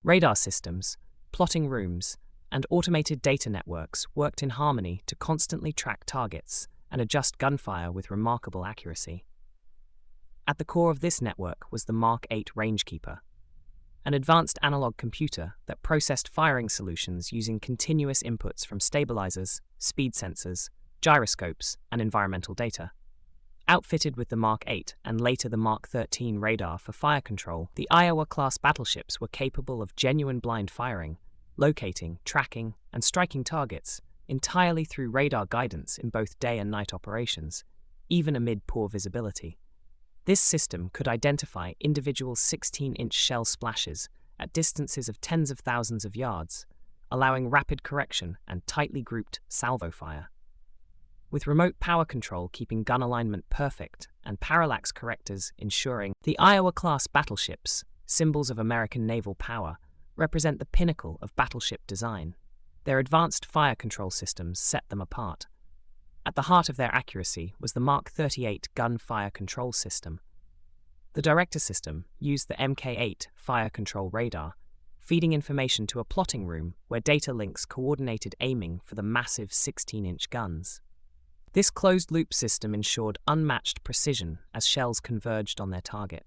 Radar systems, plotting rooms, and automated data networks worked in harmony to constantly track targets and adjust gunfire with remarkable accuracy. At the core of this network was the Mark 8 Rangekeeper, an advanced analog computer that processed firing solutions using continuous inputs from stabilizers, speed sensors, gyroscopes, and environmental data. Outfitted with the Mark 8 and later the Mark 13 radar for fire control, the Iowa-class battleships were capable of genuine blind firing, locating, tracking, and striking targets entirely through radar guidance in both day and night operations, even amid poor visibility. This system could identify individual 16-inch shell splashes at distances of tens of thousands of yards, allowing rapid correction and tightly grouped salvo fire. With remote power control keeping gun alignment perfect and parallax correctors ensuring, the Iowa-class battleships, symbols of American naval power, represent the pinnacle of battleship design. Their advanced fire control systems set them apart. At the heart of their accuracy was the Mark 38 gun fire control system. The director system used the Mk8 fire control radar, feeding information to a plotting room where data links coordinated aiming for the massive 16-inch guns. This closed-loop system ensured unmatched precision as shells converged on their target.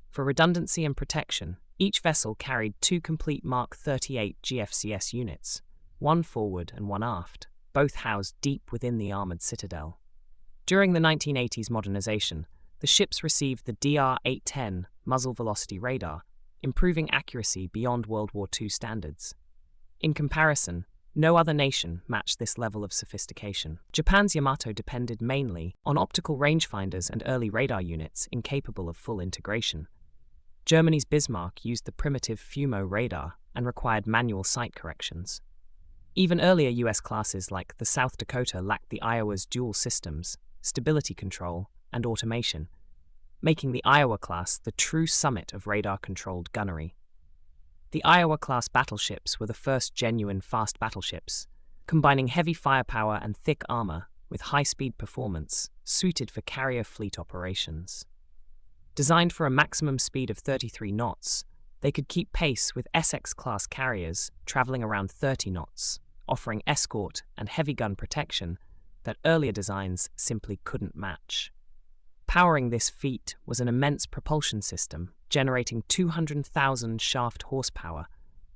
For redundancy and protection, each vessel carried two complete Mark 38 GFCS units, one forward and one aft, both housed deep within the armored citadel. During the 1980s modernization, the ships received the DR-810 muzzle velocity radar, improving accuracy beyond World War II standards. In comparison, no other nation matched this level of sophistication. Japan's Yamato depended mainly on optical rangefinders and early radar units incapable of full integration. Germany's Bismarck used the primitive FUMO radar and required manual sight corrections. Even earlier US classes like the South Dakota lacked the Iowa's dual systems, stability control, and automation, making the Iowa class the true summit of radar-controlled gunnery. The Iowa-class battleships were the first genuine fast battleships, combining heavy firepower and thick armor with high-speed performance, suited for carrier fleet operations. Designed for a maximum speed of 33 knots, they could keep pace with Essex-class carriers traveling around 30 knots, offering escort and heavy gun protection that earlier designs simply couldn't match. Powering this feat was an immense propulsion system, generating 200,000 shaft horsepower,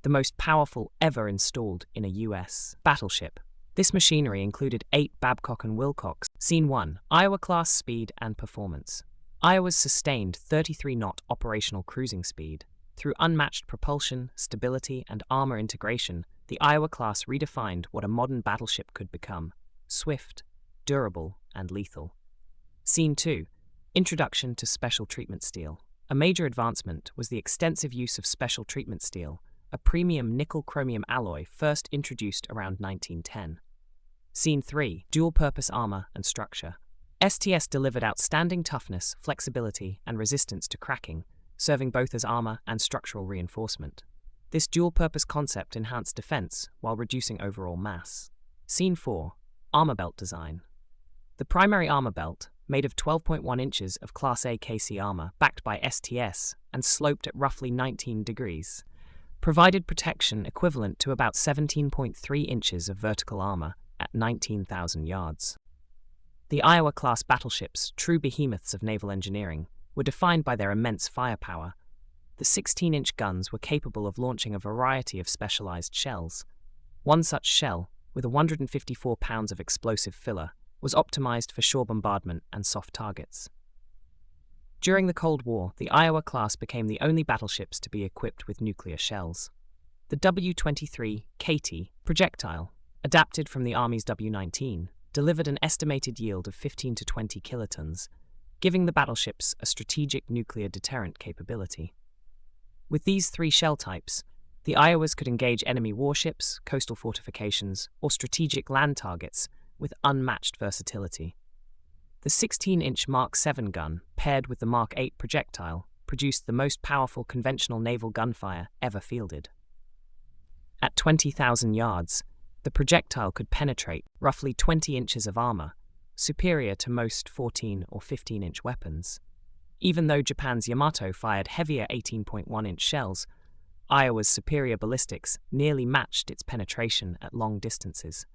the most powerful ever installed in a U.S. battleship. This machinery included 8 Babcock & Wilcox. Scene 1. Iowa-class speed and performance. Iowa's sustained 33-knot operational cruising speed. Through unmatched propulsion, stability, and armor integration, the Iowa class redefined what a modern battleship could become: swift, durable, and lethal. Scene 2. Introduction to special treatment steel. A major advancement was the extensive use of special treatment steel, a premium nickel-chromium alloy first introduced around 1910. Scene 3. Dual-purpose armor and structure. STS delivered outstanding toughness, flexibility, and resistance to cracking, serving both as armor and structural reinforcement. This dual-purpose concept enhanced defense while reducing overall mass. Scene 4. Armor belt design. The primary armor belt, made of 12.1 inches of Class A KC armor backed by STS and sloped at roughly 19 degrees, provided protection equivalent to about 17.3 inches of vertical armor at 19,000 yards. The Iowa-class battleships, true behemoths of naval engineering, were defined by their immense firepower. The 16-inch guns were capable of launching a variety of specialized shells. One such shell, with 154 pounds of explosive filler, was optimized for shore bombardment and soft targets. During the Cold War, the Iowa class became the only battleships to be equipped with nuclear shells. The W-23 Katy projectile, adapted from the Army's W-19, delivered an estimated yield of 15 to 20 kilotons, giving the battleships a strategic nuclear deterrent capability. With these 3 shell types, the Iowas could engage enemy warships, coastal fortifications, or strategic land targets with unmatched versatility. The 16-inch Mark 7 gun, paired with the Mark 8 projectile, produced the most powerful conventional naval gunfire ever fielded. At 20,000 yards, the projectile could penetrate roughly 20 inches of armor, superior to most 14 or 15-inch weapons. Even though Japan's Yamato fired heavier 18.1-inch shells, Iowa's superior ballistics nearly matched its penetration at long distances.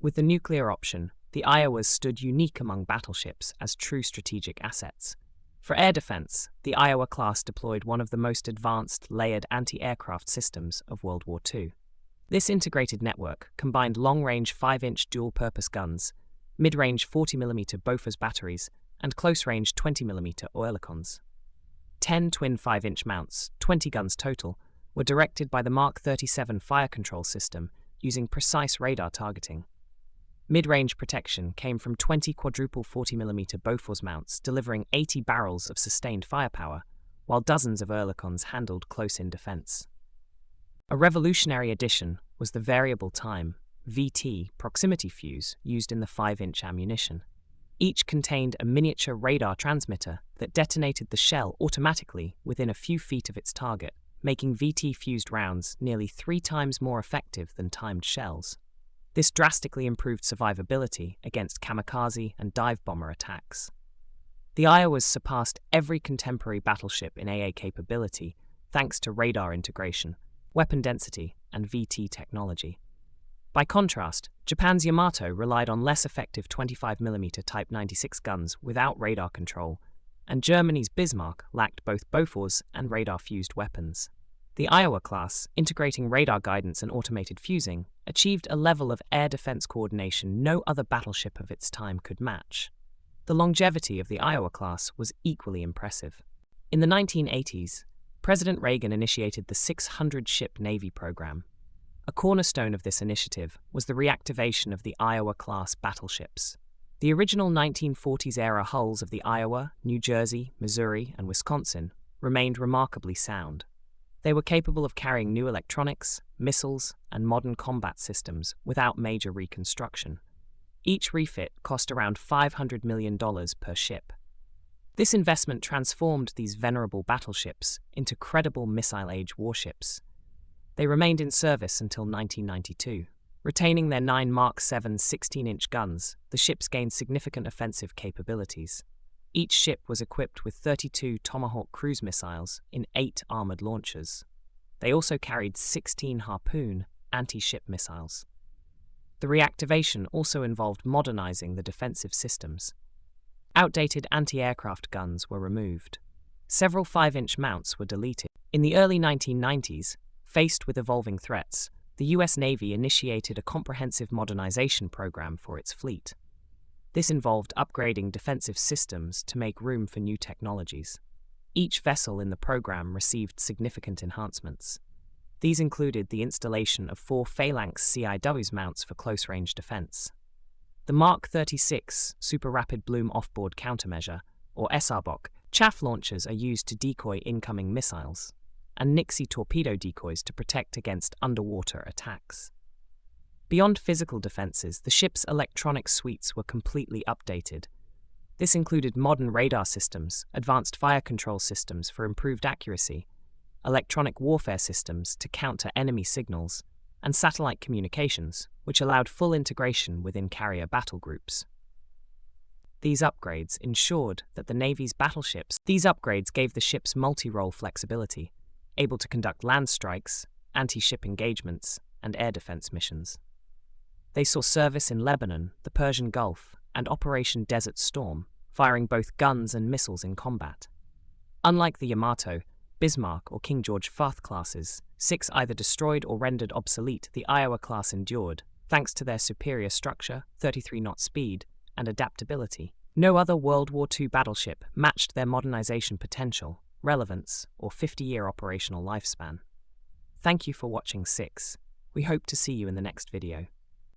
With the nuclear option, the Iowas stood unique among battleships as true strategic assets. For air defense, the Iowa class deployed one of the most advanced layered anti-aircraft systems of World War II. This integrated network combined long-range 5-inch dual-purpose guns, mid-range 40mm Bofors batteries, and close-range 20mm Oerlikons. 10 twin 5-inch mounts, 20 guns total, were directed by the Mark 37 fire control system using precise radar targeting. Mid-range protection came from 20 quadruple 40mm Bofors mounts delivering 80 barrels of sustained firepower, while dozens of Oerlikons handled close-in defense. A revolutionary addition was the variable time, VT, proximity fuse used in the 5-inch ammunition. Each contained a miniature radar transmitter that detonated the shell automatically within a few feet of its target, making VT-fused rounds nearly 3 times more effective than timed shells. This drastically improved survivability against kamikaze and dive bomber attacks. The Iowas surpassed every contemporary battleship in AA capability thanks to radar integration, weapon density, and VT technology. By contrast, Japan's Yamato relied on less effective 25mm Type 96 guns without radar control, and Germany's Bismarck lacked both Bofors and radar-fused weapons. The Iowa class, integrating radar guidance and automated fusing, achieved a level of air defense coordination no other battleship of its time could match. The longevity of the Iowa class was equally impressive. In the 1980s, President Reagan initiated the 600-ship Navy program. A cornerstone of this initiative was the reactivation of the Iowa-class battleships. The original 1940s-era hulls of the Iowa, New Jersey, Missouri, and Wisconsin remained remarkably sound. They were capable of carrying new electronics, missiles, and modern combat systems without major reconstruction. Each refit cost around $500 million per ship. This investment transformed these venerable battleships into credible missile-age warships. They remained in service until 1992. Retaining their 9 Mark 7 16-inch guns, the ships gained significant offensive capabilities. Each ship was equipped with 32 Tomahawk cruise missiles in 8 armored launchers. They also carried 16 Harpoon anti-ship missiles. The reactivation also involved modernizing the defensive systems. Outdated anti-aircraft guns were removed. Several 5-inch mounts were deleted. In the early 1990s, faced with evolving threats, the U.S. Navy initiated a comprehensive modernization program for its fleet. This involved upgrading defensive systems to make room for new technologies. Each vessel in the program received significant enhancements. These included the installation of 4 phalanx CIWS mounts for close-range defense. The Mark 36 Super Rapid Bloom Offboard Countermeasure, or SRBOC, chaff launchers are used to decoy incoming missiles, and Nixie torpedo decoys to protect against underwater attacks. Beyond physical defenses, the ship's electronic suites were completely updated. This included modern radar systems, advanced fire control systems for improved accuracy, electronic warfare systems to counter enemy signals, and satellite communications, which allowed full integration within carrier battle groups. These upgrades ensured that the Navy's battleships gave the ships multi-role flexibility, able to conduct land strikes, anti-ship engagements, and air defense missions. They saw service in Lebanon, the Persian Gulf, and Operation Desert Storm, firing both guns and missiles in combat. Unlike the Yamato, Bismarck, or King George IV classes, 6 either destroyed or rendered obsolete, the Iowa class endured, thanks to their superior structure, 33-knot speed, and adaptability. No other World War II battleship matched their modernization potential, relevance, or 50-year operational lifespan. Thank you for watching 6. We hope to see you in the next video.